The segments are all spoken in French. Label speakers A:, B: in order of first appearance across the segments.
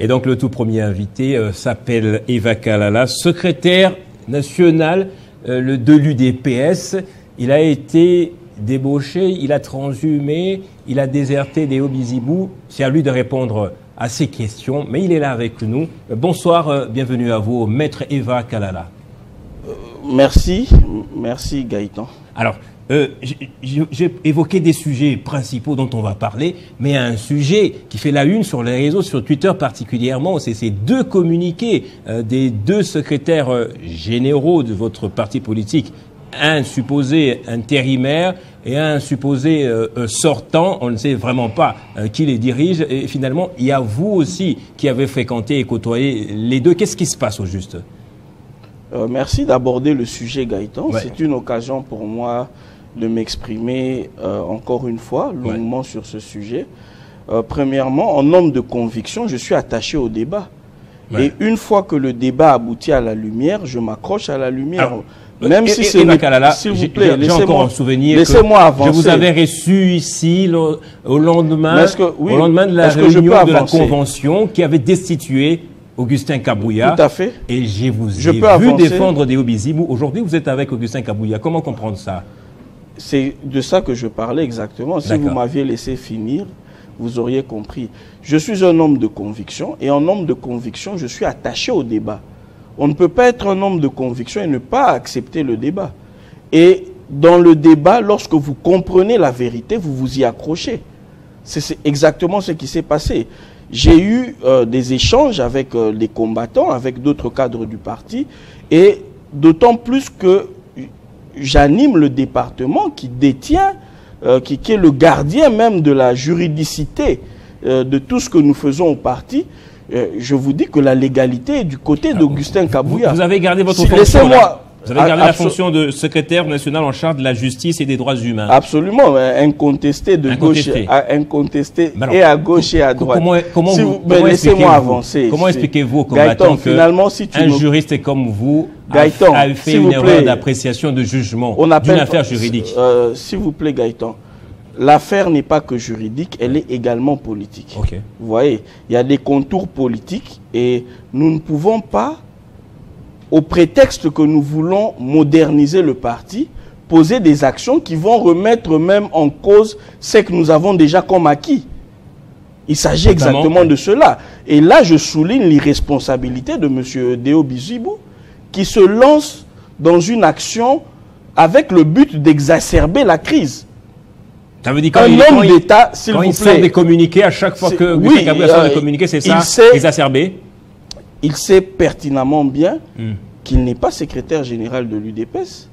A: Et donc le tout premier invité s'appelle Eva Kalala, secrétaire national de l'UDPS. Il a été débauché, il a transhumé, il a déserté Deo Bizibou. C'est à lui de répondre à ces questions, mais il est là avec nous. Bonsoir, bienvenue à vous, Maître Eva Kalala.
B: Merci Gaëtan.
A: Alors, j'ai évoqué des sujets principaux dont on va parler, mais un sujet qui fait la une sur les réseaux, sur Twitter particulièrement, c'est ces deux communiqués des deux secrétaires généraux de votre parti politique, un supposé intérimaire et un supposé sortant. On ne sait vraiment pas qui les dirige. Et finalement, il y a vous aussi qui avez fréquenté et côtoyé les deux. Qu'est-ce qui se passe au juste?
B: Merci d'aborder le sujet, Gaëtan.
A: Ouais.
B: C'est une occasion pour moi de m'exprimer encore une fois longuement sur ce sujet. Premièrement, en homme de conviction, je suis attaché au débat. Ouais. Et une fois que le débat aboutit à la lumière, je m'accroche à la lumière. Alors, même si c'est s'il vous plaît,
A: j'ai encore un souvenir.
B: Laissez-moi avancer.
A: Je vous avais reçu ici au lendemain de la réunion de la convention qui avait destitué Augustin Kabouya.
B: Tout à fait.
A: Et je vous ai vu défendre Deo Bizibou. Aujourd'hui, vous êtes avec Augustin Kabouya. Comment comprendre ça?
B: C'est de ça que je parlais exactement. Si vous m'aviez laissé finir, vous auriez compris. Je suis un homme de conviction et en homme de conviction, je suis attaché au débat. On ne peut pas être un homme de conviction et ne pas accepter le débat. Et dans le débat, lorsque vous comprenez la vérité, vous vous y accrochez. C'est exactement ce qui s'est passé. J'ai eu des échanges avec les combattants, avec d'autres cadres du parti, et d'autant plus que j'anime le département qui détient, qui est le gardien même de la juridicité de tout ce que nous faisons au parti. Je vous dis que la légalité est du côté d'Augustin Kabouya.
A: Vous avez gardé votre fonction. Vous avez gardé la fonction de secrétaire national en charge de la justice et des droits humains.
B: Absolument, incontesté de gauche, incontesté et à gauche et à droite. Laissez-moi avancer.
A: Comment expliquez-vous aux combattants qu'un juriste comme vous a fait une erreur d'appréciation, de jugement d'une affaire juridique?
B: S'il vous plaît, Gaëtan, l'affaire n'est pas que juridique, elle est également politique.
A: Okay.
B: Vous voyez, il y a des contours politiques et nous ne pouvons pas, au prétexte que nous voulons moderniser le parti, poser des actions qui vont remettre même en cause ce que nous avons déjà comme acquis. Il s'agit exactement de cela. Et là, je souligne l'irresponsabilité de M. Deo Bizibou qui se lance dans une action avec le but d'exacerber la crise.
A: Ça veut dire quand il sort des communiqués, à chaque fois que Augustin Kabouya sort des communiqués, c'est ça, exacerbé?
B: Il sait pertinemment bien qu'il n'est pas secrétaire général de l'UDPS.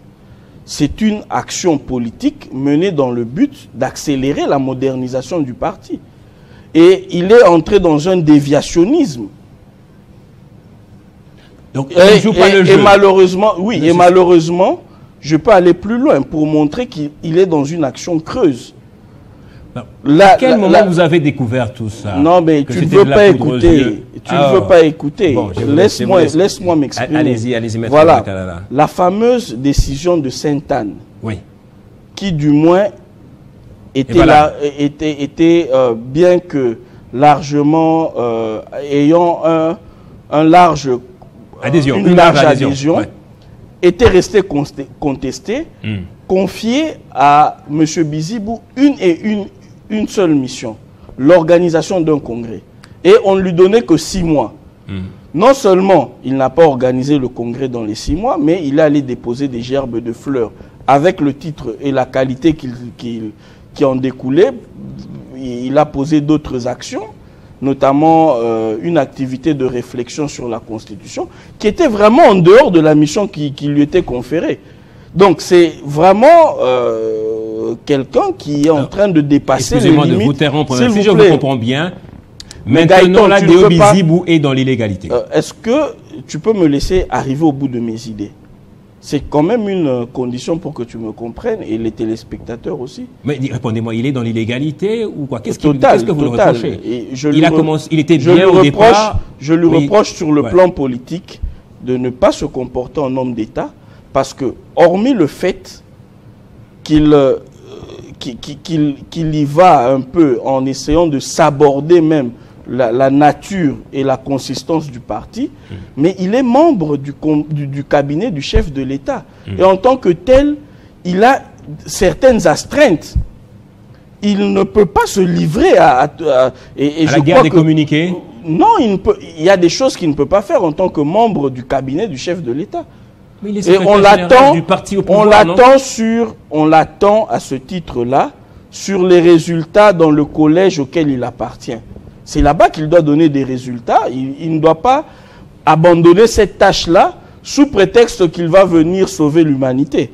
B: C'est une action politique menée dans le but d'accélérer la modernisation du parti. Et il est entré dans un déviationnisme.
A: Donc, il ne joue pas le jeu.
B: Et malheureusement, je peux aller plus loin pour montrer qu'il est dans une action creuse.
A: À quel moment vous avez découvert tout ça?
B: Non, mais tu ne veux pas écouter. Tu ne veux pas écouter. Bon, laisse-moi m'exprimer.
A: Allez-y, maître.
B: Voilà. La fameuse décision de Sainte-Anne, qui du moins était bien que largement ayant une large adhésion, était restée contestée, confiée à M. Bizibou une seule mission, l'organisation d'un congrès. Et on ne lui donnait que 6 mois. Non seulement il n'a pas organisé le congrès dans les 6 mois, mais il est allé déposer des gerbes de fleurs. Avec le titre et la qualité qui en découlait, il a posé d'autres actions, notamment une activité de réflexion sur la Constitution, qui était vraiment en dehors de la mission qui lui était conférée. Donc c'est vraiment quelqu'un qui est en train de dépasser les limites.
A: Excusez-moi de vous interrompre, si je vous comprends bien, maintenant là, Deo Bizibou est dans l'illégalité.
B: Est-ce que tu peux me laisser arriver au bout de mes idées? C'est quand même une condition pour que tu me comprennes et les téléspectateurs aussi.
A: Mais répondez-moi, il est dans l'illégalité ou quoi? Qu'est-ce que vous le reprochez? Il était bien au départ.
B: Je lui reproche sur le plan politique de ne pas se comporter en homme d'État parce que, hormis le fait qu'il y va un peu en essayant de s'aborder même la nature et la consistance du parti, mais il est membre du cabinet du chef de l'État. Et en tant que tel, il a certaines astreintes. Il ne peut pas se livrer à
A: la guerre des communiqués.
B: Non, il y a des choses qu'il ne peut pas faire en tant que membre du cabinet du chef de l'État. Et on l'attend à ce titre-là sur les résultats dans le collège auquel il appartient. C'est là-bas qu'il doit donner des résultats. Il ne doit pas abandonner cette tâche-là sous prétexte qu'il va venir sauver l'humanité.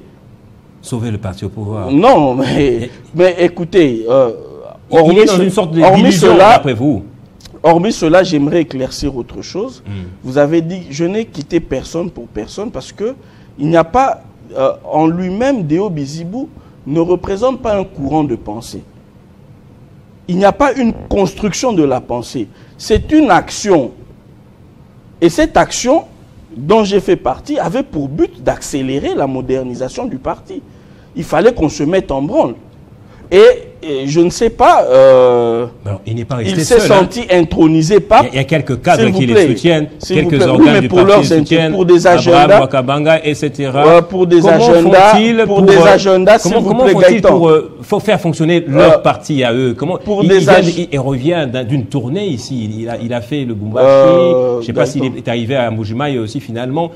A: Sauver le parti au pouvoir.
B: Non, mais écoutez,
A: il est dans une sorte d'illusion, d'après vous.
B: Hormis cela, j'aimerais éclaircir autre chose. Vous avez dit, je n'ai quitté personne pour personne parce que il n'y a pas, en lui-même, Deo Bizibou ne représente pas un courant de pensée. Il n'y a pas une construction de la pensée. C'est une action. Et cette action, dont j'ai fait partie, avait pour but d'accélérer la modernisation du parti. Il fallait qu'on se mette en branle. Et je ne sais pas, il s'est senti intronisé par...
A: Il y a quelques cadres qui les soutiennent, quelques organes du parti les soutiennent,
B: pour des agendas,
A: Wakabanga, etc.
B: Pour des agendas, s'il vous plaît, Gaëtan.
A: Faut faire fonctionner leur parti à eux. Comment il revient d'une tournée ici. Il a fait le Bumbashi. Je ne sais pas s'il est arrivé à Mbuji-Mayi aussi finalement.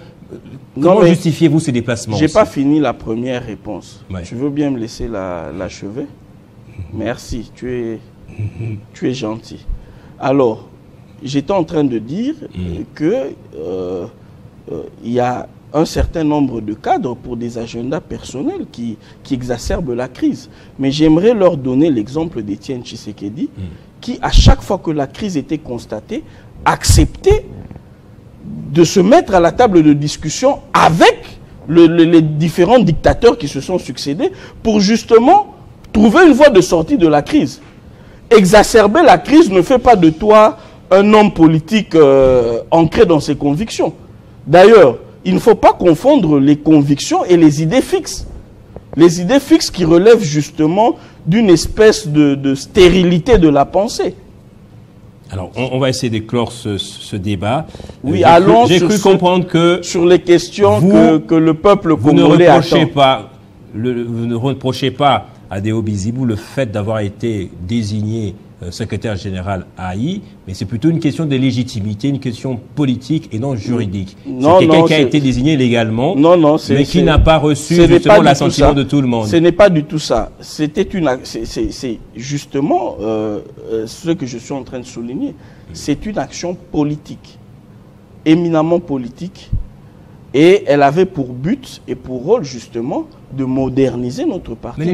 A: Comment justifiez-vous ces déplacements?
B: Je n'ai pas fini la première réponse. Ouais. Tu veux bien me laisser l'achever? Merci, tu es gentil. Alors, j'étais en train de dire que il y a un certain nombre de cadres pour des agendas personnels qui exacerbent la crise. Mais j'aimerais leur donner l'exemple d'Étienne Tshisekedi, qui, à chaque fois que la crise était constatée, acceptait de se mettre à la table de discussion avec les différents dictateurs qui se sont succédés pour justement trouver une voie de sortie de la crise. Exacerber la crise ne fait pas de toi un homme politique ancré dans ses convictions. D'ailleurs, il ne faut pas confondre les convictions et les idées fixes. Les idées fixes qui relèvent justement d'une espèce de stérilité de la pensée.
A: Alors, on va essayer d'éclore ce débat.
B: Oui, allons
A: j'ai cru comprendre que
B: sur les questions que le peuple congolais attend.
A: Vous ne reprochez pas à Deo Bizibou le fait d'avoir été désigné secrétaire général AI, mais c'est plutôt une question de légitimité, une question politique et non juridique. C'est quelqu'un qui a été désigné légalement, mais qui n'a pas reçu justement l'assentiment de tout le monde.
B: Ce n'est pas du tout ça. C'est justement ce que je suis en train de souligner. C'est une action politique, éminemment politique, et elle avait pour but et pour rôle justement de moderniser notre parti.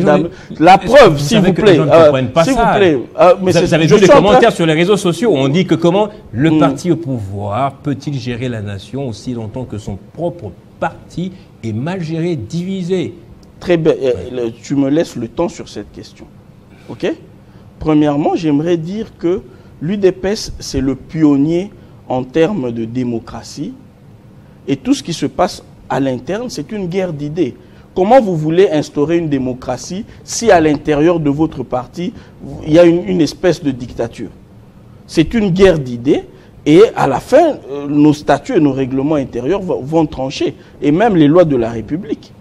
B: La preuve, s'il vous plaît. S'il vous plaît.
A: Vous avez vu les commentaires sur les réseaux sociaux. On dit que comment le parti au pouvoir peut-il gérer la nation aussi longtemps que son propre parti est mal géré, divisé?
B: Très bien. Tu me laisses le temps sur cette question. OK? Premièrement, j'aimerais dire que l'UDPS, c'est le pionnier en termes de démocratie. Et tout ce qui se passe à l'interne, c'est une guerre d'idées. Comment vous voulez instaurer une démocratie si à l'intérieur de votre parti, il y a une espèce de dictature? C'est une guerre d'idées et à la fin, nos statuts et nos règlements intérieurs vont trancher. Et même les lois de la République.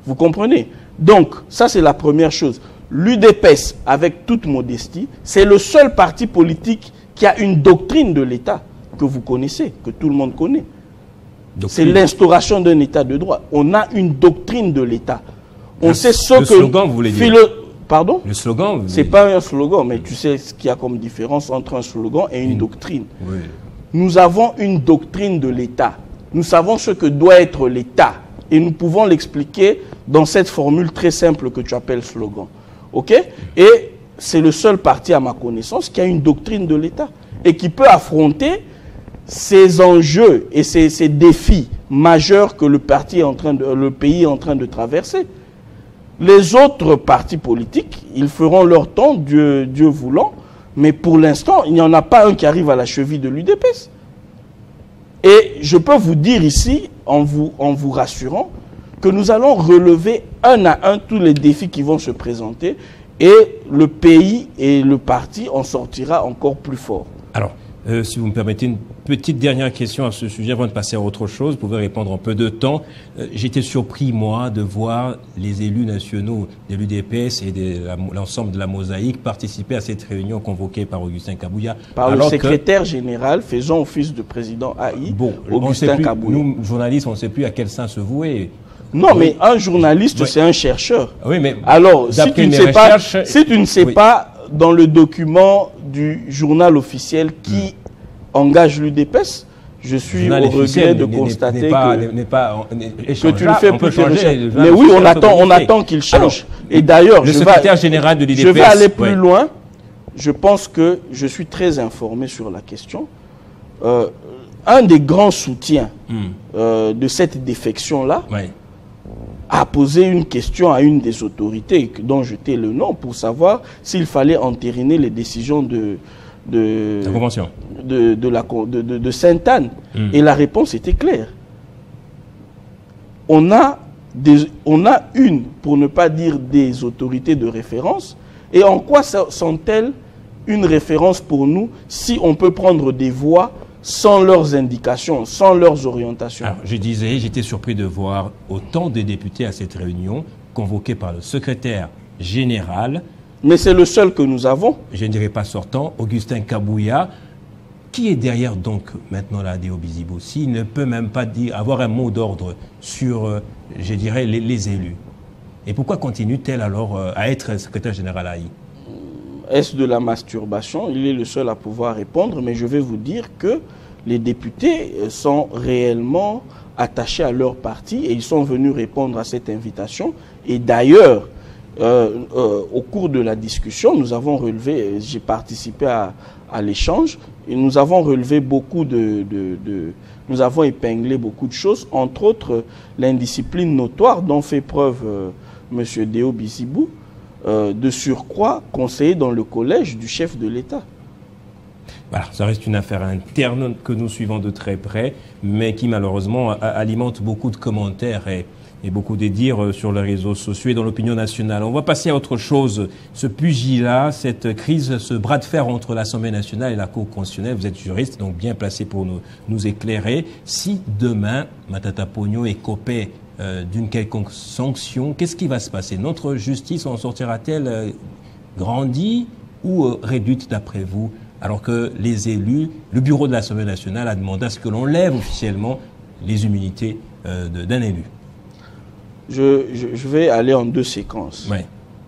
B: Vous comprenez? Donc, ça c'est la première chose. L'UDPS, avec toute modestie, c'est le seul parti politique qui a une doctrine de l'État que vous connaissez, que tout le monde connaît. C'est l'instauration d'un État de droit. On a une doctrine de l'État. On sait ce que...
A: Le slogan, vous voulez dire?
B: Pardon?
A: Le slogan?
B: C'est pas un slogan, mais tu sais ce qu'il y a comme différence entre un slogan et une doctrine.
A: Oui.
B: Nous avons une doctrine de l'État. Nous savons ce que doit être l'État. Et nous pouvons l'expliquer dans cette formule très simple que tu appelles slogan. OK? Et c'est le seul parti, à ma connaissance, qui a une doctrine de l'État et qui peut affronter ces enjeux et ces défis majeurs que le pays est en train de traverser. Les autres partis politiques, ils feront leur temps, Dieu voulant, mais pour l'instant, il n'y en a pas un qui arrive à la cheville de l'UDPS. Et je peux vous dire ici, en vous rassurant, que nous allons relever un à un tous les défis qui vont se présenter et le pays et le parti en sortira encore plus fort.
A: Alors, Si vous me permettez une petite dernière question à ce sujet avant de passer à autre chose, vous pouvez répondre en peu de temps. J'étais surpris, moi, de voir les élus nationaux de l'UDPS et de l'ensemble de la mosaïque participer à cette réunion convoquée par Augustin Kabouya.
B: Par le secrétaire général faisant office de président AI, Augustin Kabouya.
A: Nous, journalistes, on ne sait plus à quel sein se vouer.
B: Non, mais un journaliste, c'est un chercheur.
A: Oui, mais
B: alors, si tu ne sais pas dans le document du journal officiel qui engage l'UDPS, je suis au regret de constater que tu ne fais plus tes recherches. Mais oui, on attend qu'il change. Et d'ailleurs,
A: je
B: vais aller plus loin. Je pense que je suis très informé sur la question. Un des grands soutiens de cette défection-là a posé une question à une des autorités dont je tais le nom pour savoir s'il fallait entériner les décisions de
A: la convention
B: de Sainte-Anne. Et la réponse était claire. On a une, pour ne pas dire des autorités de référence, et en quoi sont-elles une référence pour nous si on peut prendre des voix sans leurs indications, sans leurs orientations?
A: Alors, j'étais surpris de voir autant de députés à cette réunion, convoqués par le secrétaire général.
B: Mais c'est le seul que nous avons.
A: Je ne dirais pas sortant, Augustin Kabouya. Qui est derrière donc maintenant la ADO Bizibo? S'il ne peut même pas avoir un mot d'ordre sur, je dirais, les élus. Et pourquoi continue-t-elle alors à être secrétaire général AI?
B: Est-ce de la masturbation? Il est le seul à pouvoir répondre, mais je vais vous dire que les députés sont réellement attachés à leur parti et ils sont venus répondre à cette invitation. Et d'ailleurs, au cours de la discussion, nous avons relevé, j'ai participé à l'échange, et nous avons relevé beaucoup nous avons épinglé beaucoup de choses, entre autres l'indiscipline notoire dont fait preuve M. Déo Bizibou, de surcroît conseiller dans le collège du chef de l'État.
A: Voilà, ça reste une affaire interne que nous suivons de très près, mais qui malheureusement alimente beaucoup de commentaires et beaucoup de dires sur les réseaux sociaux et dans l'opinion nationale. On va passer à autre chose. Ce pugilat, cette crise, ce bras de fer entre l'Assemblée nationale et la Cour constitutionnelle, vous êtes juriste, donc bien placé pour nous éclairer. Si demain, Matata Ponyo est copé d'une quelconque sanction, qu'est-ce qui va se passer? Notre justice en sortira-t-elle grandie ou réduite d'après vous? Alors que les élus, le bureau de l'Assemblée nationale a demandé à ce que l'on lève officiellement les immunités d'un élu.
B: Je vais aller en deux séquences.
A: Oui.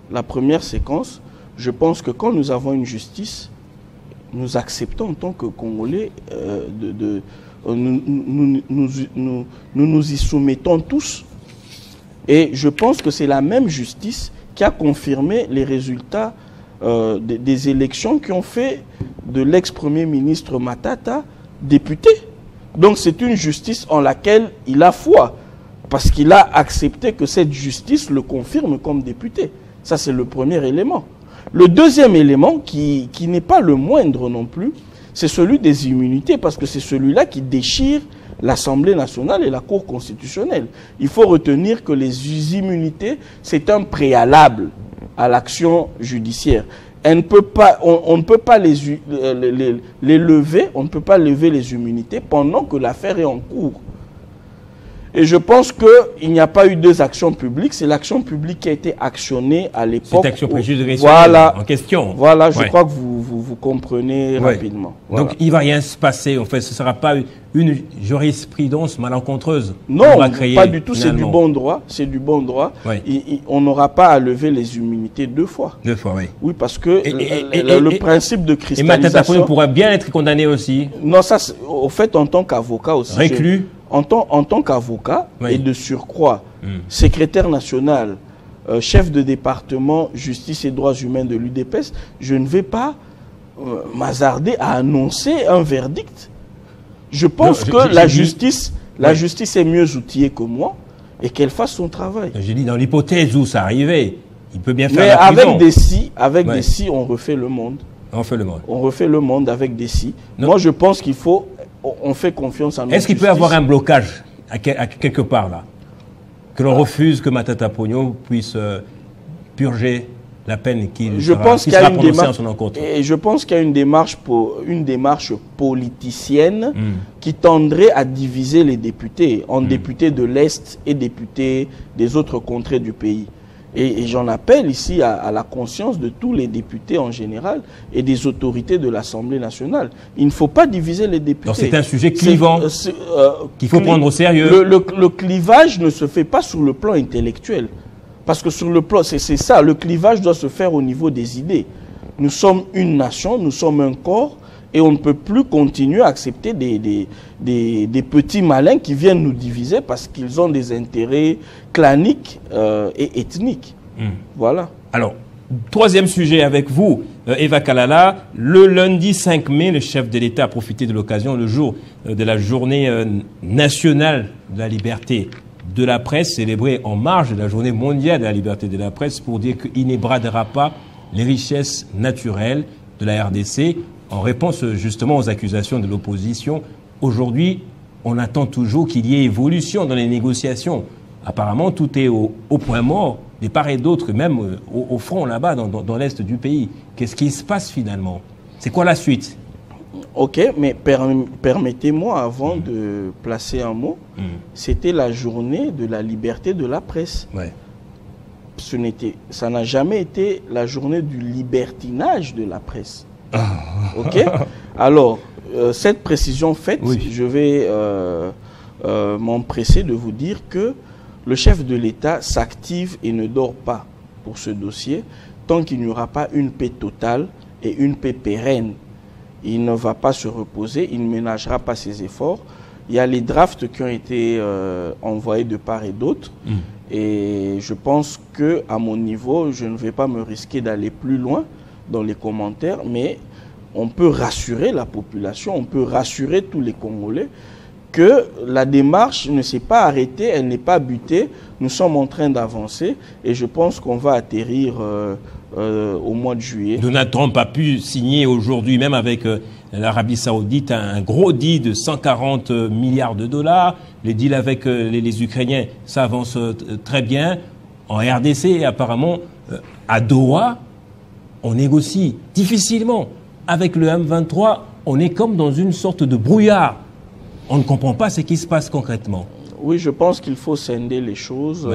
B: La première séquence, je pense que quand nous avons une justice, nous acceptons en tant que Congolais, nous nous y soumettons tous. Et je pense que c'est la même justice qui a confirmé les résultats des élections qui ont fait de l'ex-premier ministre Matata député. Donc c'est une justice en laquelle il a foi, parce qu'il a accepté que cette justice le confirme comme député. Ça, c'est le premier élément. Le deuxième élément, qui n'est pas le moindre non plus, c'est celui des immunités, parce que c'est celui-là qui déchire l'Assemblée nationale et la Cour constitutionnelle. Il faut retenir que les immunités, c'est un préalable à l'action judiciaire. On ne peut pas les lever, on ne peut pas lever les immunités pendant que l'affaire est en cours. Et je pense qu'il n'y a pas eu deux actions publiques, c'est l'action publique qui a été actionnée à l'époque.
A: Cette action préjudicielle en question.
B: Voilà, je crois que vous comprenez rapidement. Voilà.
A: Donc il ne va rien se passer, en fait, ce ne sera pas une jurisprudence malencontreuse.
B: Non, pas du tout, c'est du bon droit. C'est du bon droit. Oui. On n'aura pas à lever les immunités deux fois.
A: Deux fois, oui.
B: Oui, parce que le principe de cristallisation...
A: Et Matata Ponyo pourra bien être condamné aussi.
B: Non, ça, au fait, en tant qu'avocat aussi...
A: Réclus.
B: En tant qu'avocat, et de surcroît, secrétaire national, chef de département justice et droits humains de l'UDPS, je ne vais pas m'hasarder à annoncer un verdict. Je pense que la justice est mieux outillée que moi et qu'elle fasse son travail.
A: J'ai dit, dans l'hypothèse où ça arrivait, il peut bien faire
B: mais
A: la prison.
B: Avec des si, on refait le monde.
A: On refait le monde.
B: On refait le monde avec des si. Moi, je pense qu'il faut... On fait confiance à notre
A: Est-ce qu'il peut y avoir un blocage à quelque part là? Que l'on refuse que Matata Ponyo puisse purger la peine qui
B: sera prononcée en son encontre.
A: Et
B: je pense qu'il y a une démarche politicienne qui tendrait à diviser les députés en députés de l'Est et députés des autres contrées du pays. Et j'en appelle ici à la conscience de tous les députés en général et des autorités de l'Assemblée nationale. Il ne faut pas diviser les députés.
A: Donc c'est un sujet clivant qu'il faut prendre au sérieux.
B: Le clivage ne se fait pas sur le plan intellectuel. Parce que sur le plan, c'est ça, le clivage doit se faire au niveau des idées. Nous sommes une nation, nous sommes un corps, et on ne peut plus continuer à accepter des petits malins qui viennent nous diviser parce qu'ils ont des intérêts claniques et ethniques. Voilà.
A: Alors, troisième sujet avec vous, Eva Kalala. Le lundi 5 mai, le chef de l'État a profité de l'occasion, le jour de la journée nationale de la liberté de la presse, célébrée en marge de la journée mondiale de la liberté de la presse, pour dire qu'il ne bradera pas les richesses naturelles de la RDC, en réponse justement aux accusations de l'opposition. Aujourd'hui, on attend toujours qu'il y ait évolution dans les négociations. Apparemment, tout est au point mort, de part et d'autre, même au front là-bas, dans l'est du pays. Qu'est-ce qui se passe finalement? C'est quoi la suite?
B: Ok, mais permettez-moi, avant de placer un mot, c'était la journée de la liberté de la presse.
A: Ouais.
B: Ça n'a jamais été la journée du libertinage de la presse. Ok. Alors, cette précision faite, je vais m'empresser de vous dire que le chef de l'État s'active et ne dort pas pour ce dossier tant qu'il n'y aura pas une paix totale et une paix pérenne. Il ne va pas se reposer, il ne ménagera pas ses efforts. Il y a les drafts qui ont été envoyés de part et d'autre. Et je pense qu'à mon niveau, je ne vais pas me risquer d'aller plus loin dans les commentaires, mais on peut rassurer la population, on peut rassurer tous les Congolais que la démarche ne s'est pas arrêtée, elle n'est pas butée. Nous sommes en train d'avancer et je pense qu'on va atterrir au mois de juillet.
A: Donald Trump a pu signer aujourd'hui, même avec l'Arabie Saoudite, un gros deal de 140 milliards de dollars. Les deals avec les Ukrainiens, ça avance très bien. En RDC, apparemment, à Doha, on négocie difficilement. Avec le M23, on est comme dans une sorte de brouillard. On ne comprend pas ce qui se passe concrètement.
B: Oui, je pense qu'il faut scinder les choses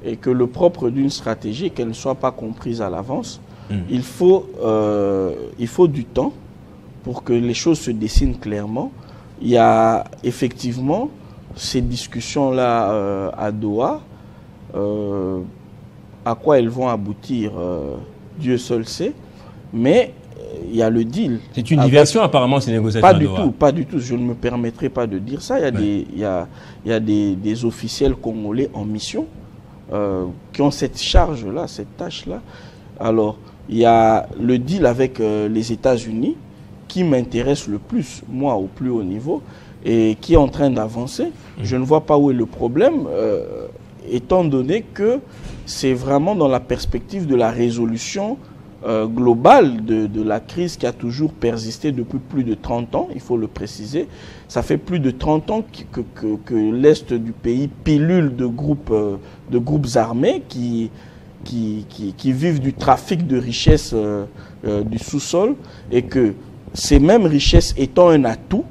B: et que le propre d'une stratégie, qu'elle ne soit pas comprise à l'avance, il faut du temps pour que les choses se dessinent clairement. Il y a effectivement ces discussions-là à Doha. À quoi elles vont aboutir, Dieu seul sait. Mais il y a le deal.
A: C'est une diversion apparemment ces négociations à Doha.
B: Pas du tout. Je ne me permettrai pas de dire ça. Il y a des officiels congolais en mission qui ont cette charge-là, cette tâche-là. Alors, il y a le deal avec les États-Unis qui m'intéresse le plus, moi, au plus haut niveau, et qui est en train d'avancer. Je ne vois pas où est le problème, étant donné que c'est vraiment dans la perspective de la résolution globale de la crise qui a toujours persisté depuis plus de 30 ans, il faut le préciser. Ça fait plus de 30 ans que l'Est du pays pilule de groupes armés qui vivent du trafic de richesses du sous-sol, et que ces mêmes richesses étant un atout,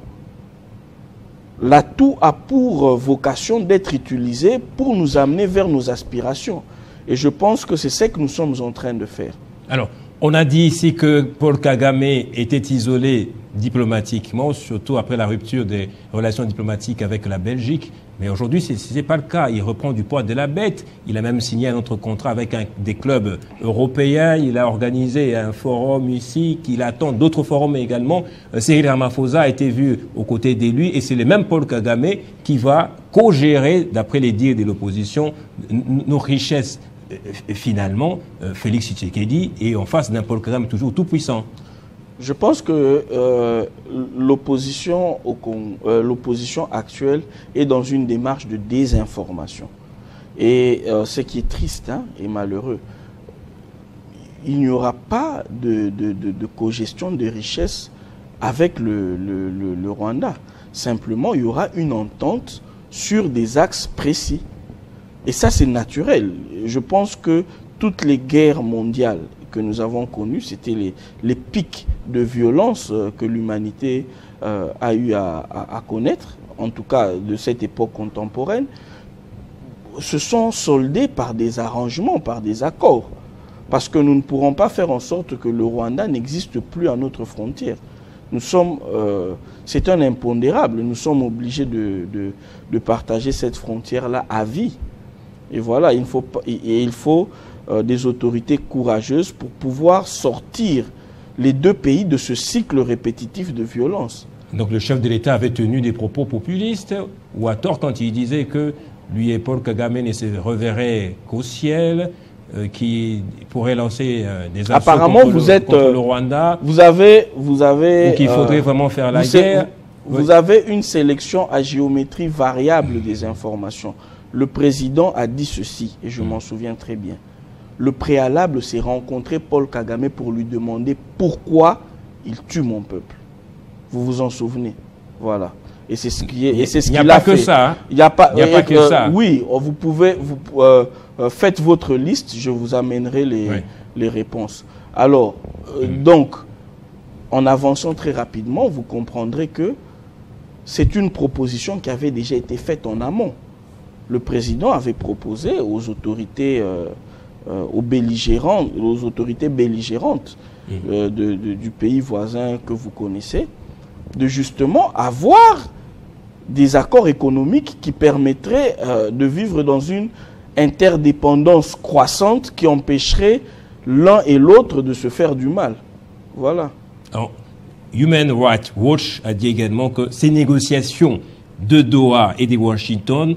B: l'atout a pour vocation d'être utilisé pour nous amener vers nos aspirations. Et je pense que c'est ce que nous sommes en train de faire.
A: Alors, on a dit ici que Paul Kagame était isolé diplomatiquement, surtout après la rupture des relations diplomatiques avec la Belgique. Mais aujourd'hui, ce n'est pas le cas. Il reprend du poids de la bête. Il a même signé un autre contrat avec des clubs européens. Il a organisé un forum ici, qu'il attend d'autres forums également. Cyril Ramaphosa a été vu aux côtés de lui, et c'est le même Paul Kagame qui va co-gérer, d'après les dires de l'opposition, nos richesses. Finalement, Félix Tshisekedi est en face d'un Paul Kagame toujours tout puissant.
B: Je pense que l'opposition actuelle est dans une démarche de désinformation. Et ce qui est triste et malheureux, il n'y aura pas de cogestion de richesses avec le Rwanda. Simplement, il y aura une entente sur des axes précis. Et ça, c'est naturel. Je pense que toutes les guerres mondiales que nous avons connues, c'était les pics de violence que l'humanité a eu à connaître, en tout cas de cette époque contemporaine, se sont soldés par des arrangements, par des accords. Parce que nous ne pourrons pas faire en sorte que le Rwanda n'existe plus à notre frontière. Nous sommes, c'est un impondérable, nous sommes obligés de partager cette frontière-là à vie. Et voilà, il faut des autorités courageuses pour pouvoir sortir les deux pays de ce cycle répétitif de violence.
A: Donc le chef de l'État avait tenu des propos populistes, ou à tort quand il disait que lui et Paul Kagame ne se reverraient qu'au ciel, qui pourrait lancer des assauts contre le Rwanda.
B: Vous avez
A: ou qu'il faudrait vraiment faire la guerre.
B: Vous avez une sélection à géométrie variable des informations. Le président a dit ceci, et je m'en souviens très bien. Le préalable, c'est rencontrer Paul Kagame pour lui demander pourquoi il tue mon peuple. Vous vous en souvenez? Voilà. Et c'est ce qui est. Et c'est ce qu'il a fait. Il n'y a pas que ça. Oui, vous pouvez. Faites votre liste, je vous amènerai les réponses. Alors, donc, en avançant très rapidement, vous comprendrez que c'est une proposition qui avait déjà été faite en amont. Le président avait proposé aux autorités, aux autorités belligérantes du pays voisin que vous connaissez, de justement avoir des accords économiques qui permettraient de vivre dans une interdépendance croissante qui empêcherait l'un et l'autre de se faire du mal. Voilà.
A: Alors, Human Rights Watch a dit également que ces négociations de Doha et de Washington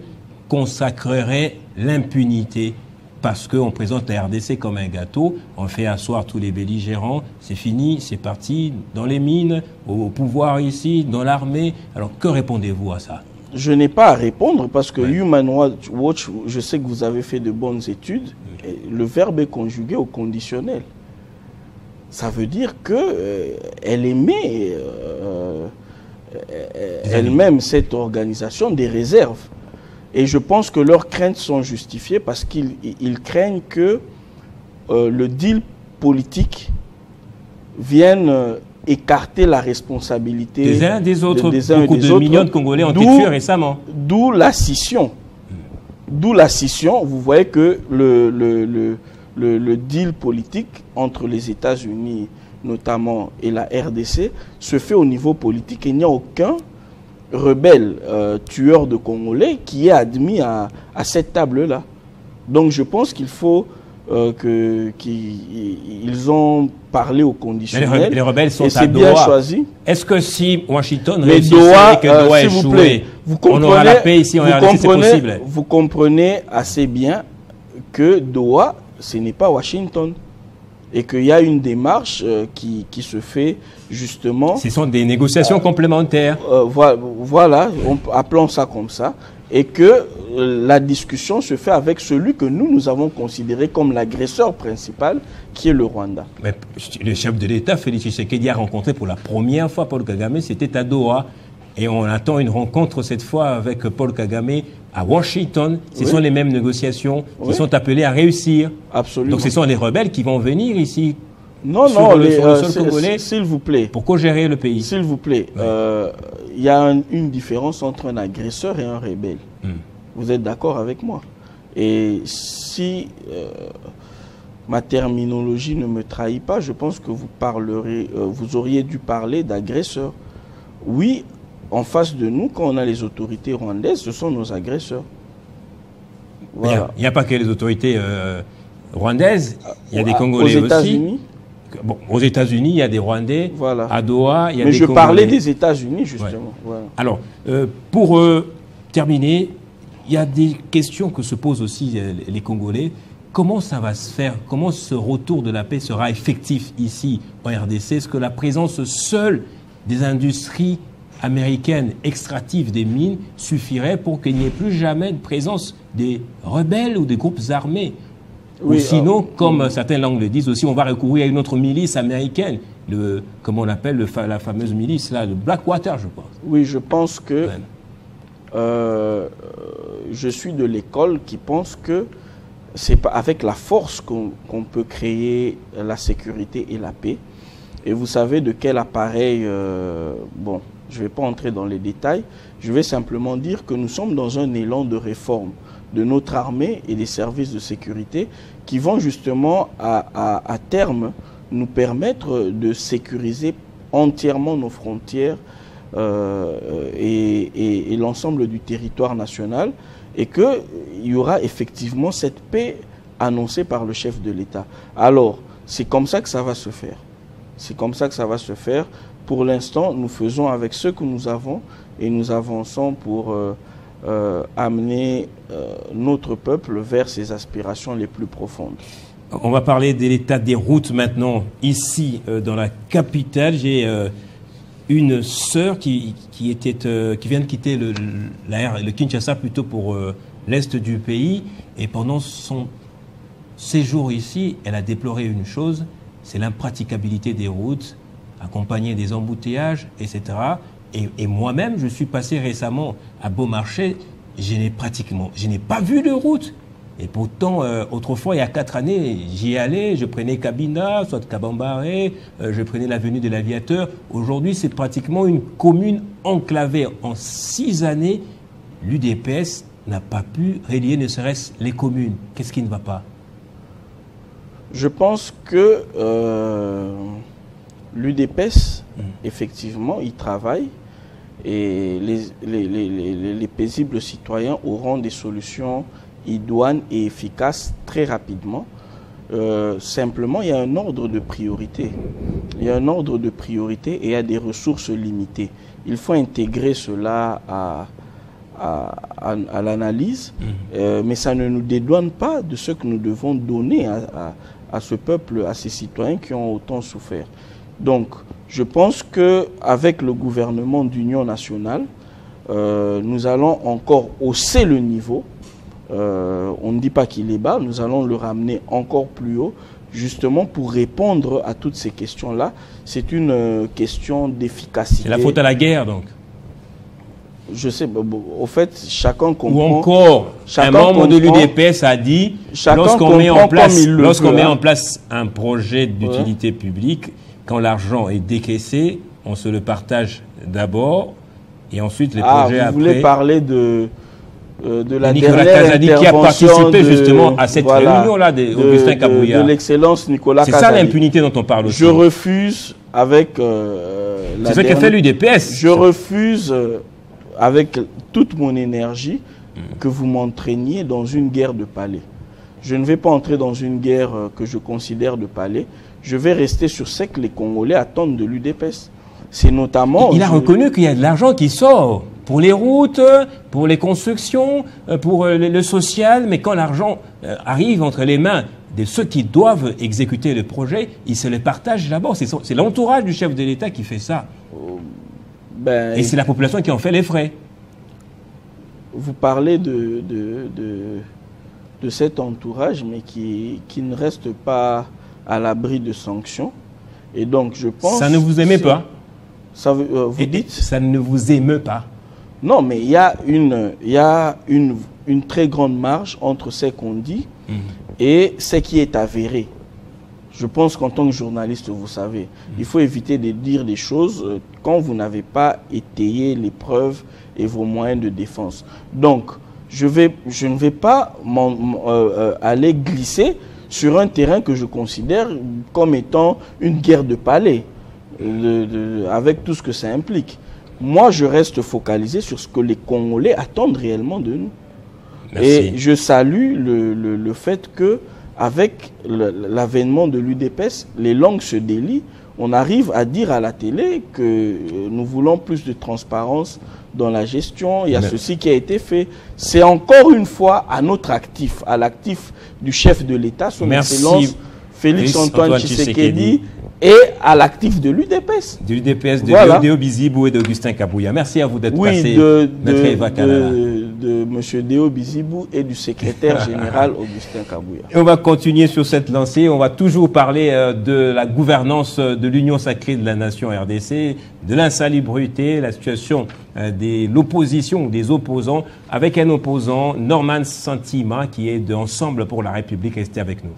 A: consacreraient l'impunité parce qu'on présente la RDC comme un gâteau, on fait asseoir tous les belligérants, c'est fini, c'est parti, dans les mines, au pouvoir ici, dans l'armée. Alors que répondez-vous à ça?
B: Je n'ai pas à répondre parce que Human Rights Watch, je sais que vous avez fait de bonnes études, le verbe est conjugué au conditionnel. Ça veut dire qu'elle émet elle-même, cette organisation, des réserves. Et je pense que leurs craintes sont justifiées parce qu'ils craignent que le deal politique vienne écarter la responsabilité
A: des uns des autres. Beaucoup de millions de Congolais ont été tués récemment.
B: D'où la scission. D'où la scission. Vous voyez que le deal politique entre les États-Unis notamment et la RDC se fait au niveau politique et il n'y a aucun rebelle tueur de Congolais qui est admis à cette table-là. Donc je pense qu'il faut qu'ils ont parlé au conditionnel.
A: Les rebelles sont
B: à Doha. Bien choisi.
A: Est-ce que si Washington réussissait que Doha échouait, on aura la paix ici en RDC, c'est possible?
B: Vous comprenez assez bien que Doha, ce n'est pas Washington. Et qu'il y a une démarche qui se fait justement...
A: Ce sont des négociations complémentaires.
B: Voilà, appelons ça comme ça. Et que la discussion se fait avec celui que nous avons considéré comme l'agresseur principal, qui est le Rwanda.
A: Mais le chef de l'État, Félix Tshisekedi, a rencontré pour la première fois Paul Kagame, c'était à Doha. Et on attend une rencontre cette fois avec Paul Kagame à Washington. Ce sont les mêmes négociations qui sont appelées à réussir.
B: Absolument.
A: Donc ce sont les rebelles qui vont venir ici.
B: Non, le sol congolais. S'il vous plaît.
A: Pour co-gérer le pays.
B: S'il vous plaît. Il y a une différence entre un agresseur et un rebelle. Vous êtes d'accord avec moi? Et si ma terminologie ne me trahit pas, je pense que vous auriez dû parler d'agresseur. Oui, en face de nous, quand on a les autorités rwandaises, ce sont nos agresseurs.
A: Voilà. Il n'y a pas que les autorités rwandaises, il y a des Congolais aussi. Bon, aux États-Unis, il y a des Rwandais.
B: Voilà.
A: À Doha, il y a
B: des Congolais. Mais je parlais des États-Unis, justement.
A: Voilà. Alors, pour terminer, il y a des questions que se posent aussi les Congolais. Comment ça va se faire? Comment ce retour de la paix sera effectif ici en RDC? Est-ce que la présence seule des industries américaines extractives des mines suffirait pour qu'il n'y ait plus jamais de présence des rebelles ou des groupes armés? Oui, ou sinon, comme certaines langues le disent aussi, on va recourir à une autre milice américaine, comment on l'appelle, la fameuse milice, là, le Blackwater, je pense.
B: Oui, je pense que je suis de l'école qui pense que c'est avec la force qu'on peut créer la sécurité et la paix. Et vous savez de quel appareil, bon, je ne vais pas entrer dans les détails, je vais simplement dire que nous sommes dans un élan de réforme de notre armée et des services de sécurité qui vont justement à terme nous permettre de sécuriser entièrement nos frontières et l'ensemble du territoire national, et qu'il y aura effectivement cette paix annoncée par le chef de l'État. Alors, c'est comme ça que ça va se faire. C'est comme ça que ça va se faire. Pour l'instant, nous faisons avec ce que nous avons et nous avançons pour amener notre peuple vers ses aspirations les plus profondes.
A: On va parler de l'état des routes maintenant, ici dans la capitale. J'ai une sœur qui vient de quitter le Kinshasa plutôt pour l'est du pays. Et pendant son séjour ici, elle a déploré une chose, c'est l'impraticabilité des routes, accompagnée des embouteillages, etc. Et moi-même, je suis passé récemment à Beaumarchais, je n'ai pas vu de route. Et pourtant, autrefois, il y a 4 années, j'y allais, je prenais Cabina, soit Kabambaré, je prenais l'avenue de l'Aviateur. Aujourd'hui, c'est pratiquement une commune enclavée. En 6 années, l'UDPS n'a pas pu relier ne serait-ce les communes. Qu'est-ce qui ne va pas?
B: Je pense que l'UDPS, effectivement, il travaille et les paisibles citoyens auront des solutions idoines et efficaces très rapidement. Simplement, il y a un ordre de priorité. Il y a un ordre de priorité et il y a des ressources limitées. Il faut intégrer cela à l'analyse, mais ça ne nous dédouane pas de ce que nous devons donner à ce peuple, à ces citoyens qui ont autant souffert. Donc, je pense qu'avec le gouvernement d'union nationale, nous allons encore hausser le niveau. On ne dit pas qu'il est bas, nous allons le ramener encore plus haut, justement pour répondre à toutes ces questions-là. C'est une question d'efficacité.
A: C'est la faute à la guerre, donc?
B: Je sais, au fait, chacun comprend.
A: Ou encore, un membre de l'UDPS a dit, lorsqu'on met en place un projet d'utilité publique, quand l'argent est décaissé, on se le partage d'abord, et ensuite les projets après.
B: Vous voulez parler de la
A: Nicolas
B: dernière
A: Kazadi qui a participé justement à cette réunion-là d'Augustin Kabouya.
B: De l'excellence Nicolas Kazadi.
A: C'est ça l'impunité dont on parle aussi.
B: Je refuse avec
A: c'est ce qu'a fait l'UDPS.
B: Je refuse avec toute mon énergie que vous m'entraîniez dans une guerre de palais. Je ne vais pas entrer dans une guerre que je considère de palais. Je vais rester sur ce que les Congolais attendent de l'UDPS. C'est notamment...
A: Il a reconnu qu'il y a de l'argent qui sort pour les routes, pour les constructions, pour le social, mais quand l'argent arrive entre les mains de ceux qui doivent exécuter le projet, ils se le partagent d'abord. C'est l'entourage du chef de l'État qui fait ça. Et c'est la population qui en fait les frais.
B: Vous parlez de cet entourage, mais qui ne reste pas à l'abri de sanctions. Et donc, je pense...
A: Ça ne vous émeut pas?
B: Ça, vous dites?
A: Ça ne vous émeut pas?
B: Non, mais il y a une très grande marge entre ce qu'on dit et ce qui est avéré. Je pense qu'en tant que journaliste, vous savez, il faut éviter de dire des choses quand vous n'avez pas étayé les preuves et vos moyens de défense. Donc, je ne vais pas aller glisser sur un terrain que je considère comme étant une guerre de palais, avec tout ce que ça implique. Moi, je reste focalisé sur ce que les Congolais attendent réellement de nous. Merci. Et je salue le fait que, avec l'avènement de l'UDPS, les langues se délient. On arrive à dire à la télé que nous voulons plus de transparence dans la gestion. Il y a ceci qui a été fait. C'est encore une fois à notre actif, à l'actif du chef de l'État, son Excellence Félix-Antoine Tshisekedi, et à l'actif de l'UDPS.
A: De l'UDPS, de Léodéo Bizibou et d'Augustin Kabouya. Merci à vous d'être passé, Maître Eva Kalala.
B: de M. Déo Bizibou et du secrétaire général Augustin Kabouya.
A: Et on va continuer sur cette lancée. On va toujours parler de la gouvernance de l'Union sacrée de la nation RDC, de l'insalubrité, la situation de l'opposition ou des opposants, avec un opposant, Norman Santima, qui est de Ensemble pour la République. Restez avec nous.